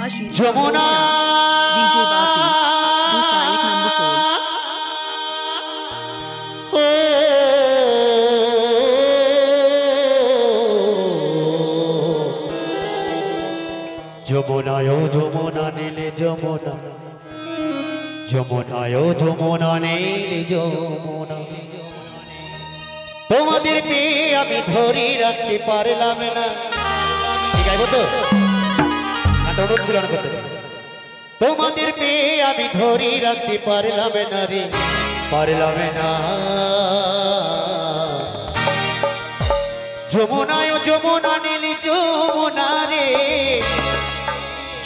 Jamuna DJ Bapi, दूसरा एक number 4। যমুনায় যমুনা নীলে যমুনা যমুনায় যমুনা নীলে যমুনা তোমাদের পেয়ে আমি ধরে রাখতে পারলাম না। গাইব তো অনুরোধ ছিল না করতে। তোমাদের পেয়ে আমি ধরে রাখতে পারলাম না রে, পারলাম না। যমুনায় যমুনা নীলি যমুনা রে,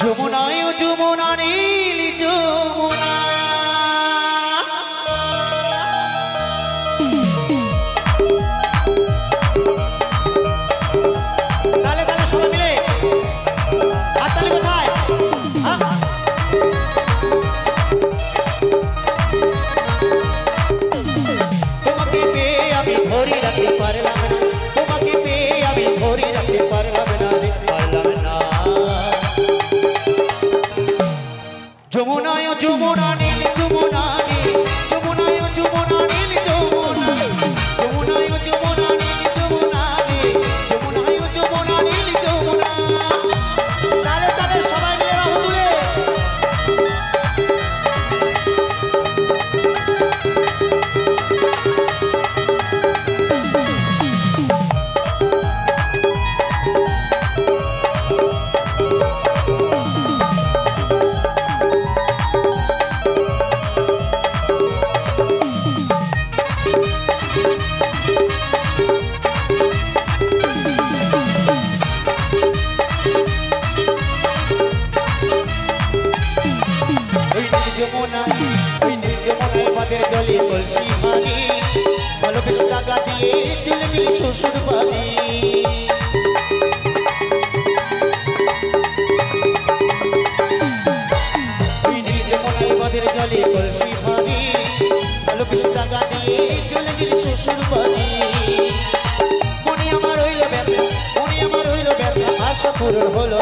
যমুনায় যমুনা নীলি যমুনা। তালে তালে সবাই মিলে হাততালি কোথায়? তোমাকে পেয়ে আমি ধরে রাখতে পারলাম না, তোমাকে পেয়ে আমি ধরে রাখতে পারলাম না রে, পারলাম না। যমুনায় যমুনা নীল যমুনা রে, যমুনায় যমুনা নীল যমুনা, যমুনায় যমুনা নীল যমুনা রে, যমুনায় যমুনা নীল যমুনা। তালে তালে সবাই মিলে বাহু তুলে জলে কলসি পানি, ভালোবেসে টাকা দিয়ে চলে গেলি শ্বশুর বাড়ি। যমুনায় বাঁধের জলে কলসি পানি, ভালোবেসে টাকা দিয়ে চলে গেলি শ্বশুর বাড়ি। মনে আমার হইল ব্যথা, মনে আমার হইল ব্যথা, আশা পূরণ হলো